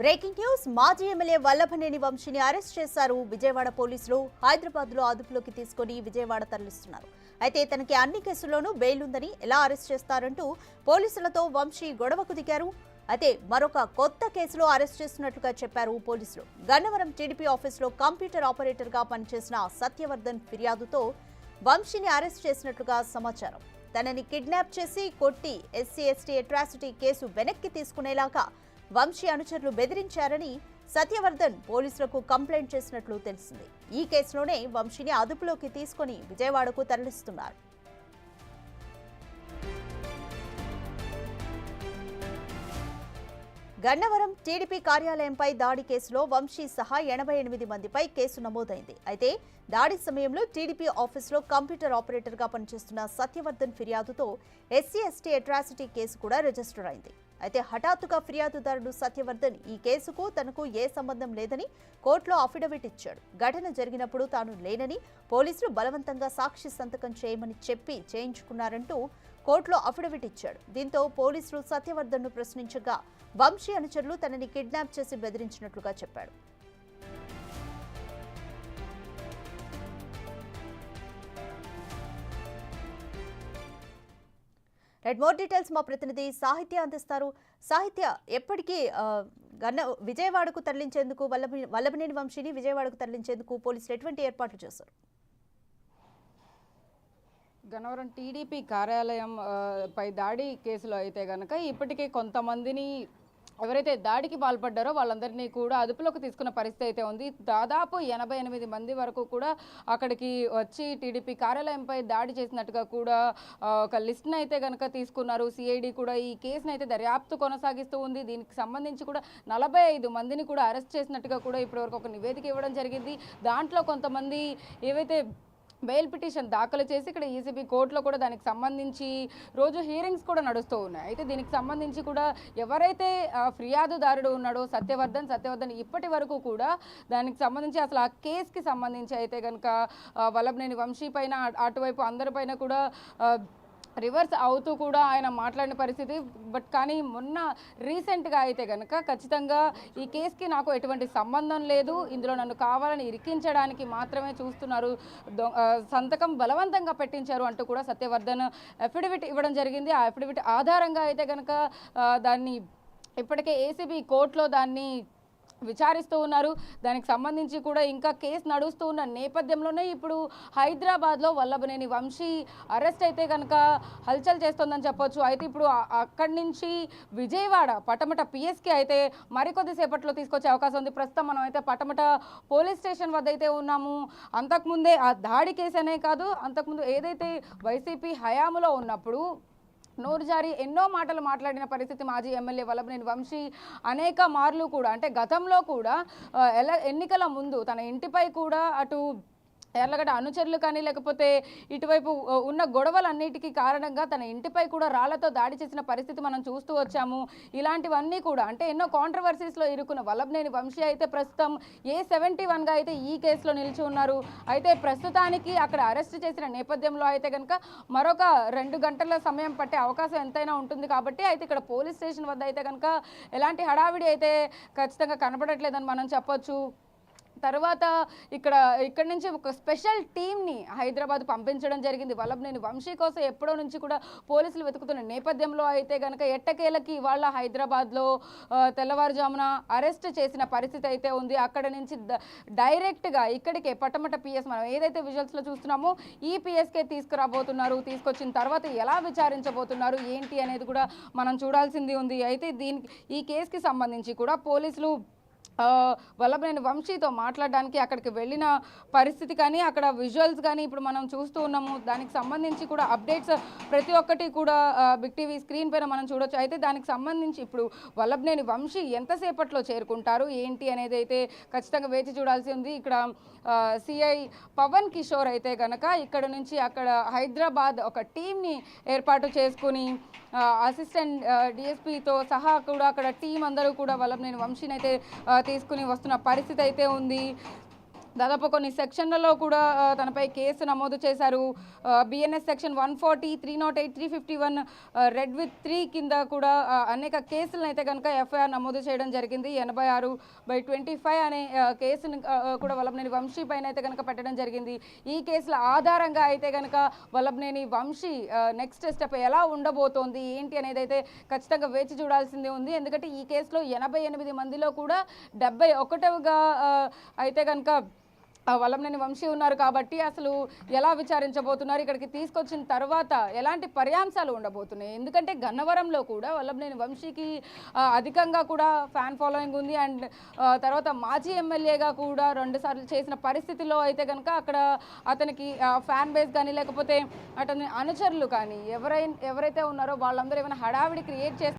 Breaking news మాజీ MLA Vallabhaneni వంశీని arrest చేశారు విజయవాడ పోలీసులు. హైదరాబాద్ లో అదుపులోకి తీసుకుని విజయవాడ తరలిస్తున్నారు. అయితే తనకి అన్ని కేసుల్లోనూ బెయిల్ ఉందని ఎలా అరెస్ట్ చేస్తారంటూ పోలీసులతో వంశీ గొడవకు దిగారు. అయితే మరొక కొత్త కేసులో అరెస్ట్ చేస్తున్నట్లుగా చెప్పారు పోలీసులు. గన్నవరం టీడీపీ ఆఫీసులో కంప్యూటర్ ఆపరేటర్ గా పనిచేసిన సత్యవర్ధన్ ఫిర్యాదుతో వంశీని అరెస్ట్ చేసినట్లుగా సమాచారం. తనని కిడ్నాప్ చేసి కొట్టి ఎస్సీ/ఎస్టీ అట్రాసిటీ కేసు వెనక్కి తీసుకునేలాగా వంశీ అనుచరులు బెదిరించారని సత్యవర్ధన్ పోలీసులకు కంప్లైంట్ చేసినట్లు తెలిసింది. ఈ కేసులోనే వంశీని అదుపులోకి తీసుకుని విజయవాడకు తరలిస్తున్నారు. గన్నవరం టీడీపీ కార్యాలయంపై దాడి కేసులో వంశీ సహా 88 మందిపై కేసు నమోదైంది. అయితే దాడి సమయంలో టీడీపీ ఆఫీసులో కంప్యూటర్ ఆపరేటర్గా పనిచేస్తున్న సత్యవర్ధన్ ఫిర్యాదుతో ఎస్సీ/ఎస్టీ అట్రాసిటీ కేసు కూడా రిజిస్టర్ అయింది. అయితే హఠాత్తుగా ఫిర్యాదుదారుడు సత్యవర్ధన్ ఈ కేసుకు తనకు ఏ సంబంధం లేదని కోర్టులో అఫిడవిట్ ఇచ్చాడు. ఘటన జరిగినప్పుడు తాను లేనని పోలీసులు బలవంతంగా సాక్షి సంతకం చేయమని చెప్పి చేయించుకున్నారంటూ కోర్టులో అఫిడవిట్ ఇచ్చాడు. దీంతో పోలీసులు సత్యవర్ధన్ను ప్రశ్నించగా వంశీ అనుచరులు తనని కిడ్నాప్ చేసి బెదిరించినట్లుగా చెప్పాడు. మోర్ డీటెయిల్స్ మా ప్రతినిధి సాహిత్య అందిస్తారు. సాహిత్య, ఎప్పటికీ విజయవాడకు తరలించేందుకు వల్లభనేని వంశీని విజయవాడకు తరలించేందుకు పోలీసులు ఎటువంటి ఏర్పాట్లు చేశారు? గన్నవరం టీడీపీ కార్యాలయం పై దాడి కేసులో అయితే కనుక ఇప్పటికే కొంతమందిని ఎవరైతే దాడికి పాల్పడ్డారో వాళ్ళందరినీ కూడా అదుపులోకి తీసుకున్న పరిస్థితి అయితే ఉంది. దాదాపు 88 మంది వరకు కూడా అక్కడికి వచ్చి టీడీపీ కార్యాలయంపై దాడి చేసినట్టుగా కూడా ఒక లిస్ట్ని అయితే కనుక తీసుకున్నారు. సిఐడి కూడా ఈ కేసును అయితే దర్యాప్తు కొనసాగిస్తూ ఉంది. దీనికి సంబంధించి కూడా 45 మందిని కూడా అరెస్ట్ చేసినట్టుగా కూడా ఇప్పటివరకు ఒక నివేదిక ఇవ్వడం జరిగింది. దాంట్లో కొంతమంది ఏవైతే బెయిల్ పిటిషన్ దాఖలు చేసి ఇక్కడ ఈసీబీ కోర్టులో కూడా దానికి సంబంధించి రోజు హీరింగ్స్ కూడా నడుస్తూ ఉన్నాయి. అయితే దీనికి సంబంధించి కూడా ఎవరైతే ఫిర్యాదుదారుడు ఉన్నాడో సత్యవర్ధన్ ఇప్పటి వరకు కూడా దానికి సంబంధించి అసలు ఆ కేసుకి సంబంధించి అయితే కనుక వల్లభనేని వంశీ పైన అటువైపు అందరిపైన కూడా రివర్స్ అవుతూ కూడా ఆయన మాట్లాడిన పరిస్థితి. కానీ మొన్న రీసెంట్గా అయితే కనుక ఖచ్చితంగా ఈ కేసుకి నాకు ఎటువంటి సంబంధం లేదు, ఇందులో నన్ను కావాలని ఇరికించడానికి మాత్రమే చూస్తున్నారు, సంతకం బలవంతంగా పెట్టించారు అంటూ కూడా సత్యవర్ధన్ అఫిడవిట్ ఇవ్వడం జరిగింది. ఆ అఫిడవిట్ ఆధారంగా అయితే కనుక దాన్ని ఇప్పటికే ఏసీబీ కోర్టులో దాన్ని విచారిస్తూ ఉన్నారు. దానికి సంబంధించి కూడా ఇంకా కేసు నడుస్తూ ఉన్న నేపథ్యంలోనే ఇప్పుడు హైదరాబాద్లో వల్లభనేని వంశీ అరెస్ట్ అయితే కనుక హల్చల్ చేస్తోందని చెప్పొచ్చు. అయితే ఇప్పుడు అక్కడి నుంచి విజయవాడ పటమట పిఎస్కి అయితే మరికొద్ది సేపట్లో తీసుకొచ్చే అవకాశం ఉంది. ప్రస్తుతం మనం అయితే పటమట పోలీస్ స్టేషన్ వద్ద అయితే ఉన్నాము. అంతకుముందే ఆ దాడి కేసు అనే కాదు, అంతకుముందు ఏదైతే వైసీపీ హయాములో ఉన్నప్పుడు నోరు జారి ఎన్నో మాటలు మాట్లాడిన పరిస్థితి మాజీ ఎమ్మెల్యే వల్లభనేని వంశీ అనేక మార్లు కూడా, అంటే గతంలో కూడా ఎన్నికల ముందు తన ఇంటిపై కూడా అటు ఎర్లగడ్డ అనుచరులు కానీ లేకపోతే ఇటువైపు ఉన్న గొడవలన్నిటికీ కారణంగా తన ఇంటిపై కూడా రాళ్లతో దాడి చేసిన పరిస్థితి మనం చూస్తూ వచ్చాము. ఇలాంటివన్నీ కూడా అంటే ఎన్నో కాంట్రవర్సీస్లో ఇరుకున్న వల్లభనేని వంశీ అయితే ప్రస్తుతం A71గా అయితే ఈ కేసులో నిలిచి ఉన్నారు. అయితే ప్రస్తుతానికి అక్కడ అరెస్ట్ చేసిన నేపథ్యంలో అయితే కనుక మరొక 2 గంటల సమయం పట్టే అవకాశం ఎంతైనా ఉంటుంది. కాబట్టి అయితే ఇక్కడ పోలీస్ స్టేషన్ వద్ద అయితే కనుక ఎలాంటి హడావిడి అయితే ఖచ్చితంగా కనబడట్లేదని మనం చెప్పొచ్చు. తర్వాత ఇక్కడి నుంచి ఒక స్పెషల్ టీమ్ని హైదరాబాద్ పంపించడం జరిగింది. వల్లభనేని వంశీ కోసం ఎప్పుడో నుంచి కూడా పోలీసులు వెతుకుతున్న నేపథ్యంలో అయితే కనుక ఎట్టకేలకి ఇవాళ హైదరాబాద్లో తెల్లవారుజామున అరెస్ట్ చేసిన పరిస్థితి అయితే ఉంది. అక్కడ నుంచి డైరెక్ట్గా ఇక్కడికే పటమట పిఎస్ మనం ఏదైతే విజువల్స్లో చూస్తున్నామో ఈ పిఎస్కే తీసుకురాబోతున్నారు. తీసుకొచ్చిన తర్వాత ఎలా విచారించబోతున్నారు ఏంటి అనేది కూడా మనం చూడాల్సింది ఉంది. అయితే ఈ కేసుకి సంబంధించి కూడా పోలీసులు వల్లభనేని వంశీతో మాట్లాడడానికి అక్కడికి వెళ్ళిన పరిస్థితి కానీ అక్కడ విజువల్స్ కానీ ఇప్పుడు మనం చూస్తూ ఉన్నాము. దానికి సంబంధించి కూడా అప్డేట్స్ ప్రతి ఒక్కటి కూడా బిగ్ టీవీ స్క్రీన్ పైన మనం చూడొచ్చు. అయితే దానికి సంబంధించి ఇప్పుడు వల్లభనేని వంశీ ఎంతసేపట్లో చేరుకుంటారు ఏంటి అనేది అయితే ఖచ్చితంగా వేచి చూడాల్సి ఉంది. ఇక్కడ సిఐ పవన్ కిషోర్ అయితే కనుక ఇక్కడ నుంచి అక్కడ హైదరాబాద్ ఒక టీంని ఏర్పాటు చేసుకుని అసిస్టెంట్ డిఎస్పీతో సహా కూడా అక్కడ టీం అందరూ కూడా వల్లభనేని వంశీని అయితే తీసుకుని వస్తున్న పరిస్థితి అయితే ఉంది. దాదాపు కొన్ని సెక్షన్లలో కూడా తనపై కేసు నమోదు చేశారు. బిఎన్ఎస్ సెక్షన్ 140, 308, 351, రెడ్ విత్ 3 కింద కూడా అనేక కేసులను అయితే కనుక ఎఫ్ఐఆర్ నమోదు చేయడం జరిగింది. 86/25 అనే కేసును కూడా వల్లభనేని వంశీ పైన అయితే కనుక పెట్టడం జరిగింది. ఈ కేసుల ఆధారంగా అయితే కనుక వల్లభనేని వంశీ నెక్స్ట్ స్టెప్ ఎలా ఉండబోతోంది ఏంటి అనేది అయితే ఖచ్చితంగా వేచి చూడాల్సిందే ఉంది. ఎందుకంటే ఈ కేసులో 88 మందిలో కూడా 71గా అయితే కనుక వల్లభనేని వంశీ ఉన్నారు కాబట్టి అసలు ఎలా విచారించబోతున్నారు, ఇక్కడికి తీసుకొచ్చిన తర్వాత ఎలాంటి పర్యాంశాలు ఉండబోతున్నాయి. ఎందుకంటే గన్నవరంలో కూడా వల్లభనేని వంశీకి అధికంగా కూడా ఫ్యాన్ ఫాలోయింగ్ ఉంది. అండ్ తర్వాత మాజీ ఎమ్మెల్యేగా కూడా 2 సార్లు చేసిన పరిస్థితిలో అయితే కనుక అక్కడ అతనికి ఫ్యాన్ బేస్ కానీ లేకపోతే అతని అనుచరులు కానీ ఎవరైతే ఉన్నారో వాళ్ళందరూ ఏమైనా హడావిడి క్రియేట్ చేస్తే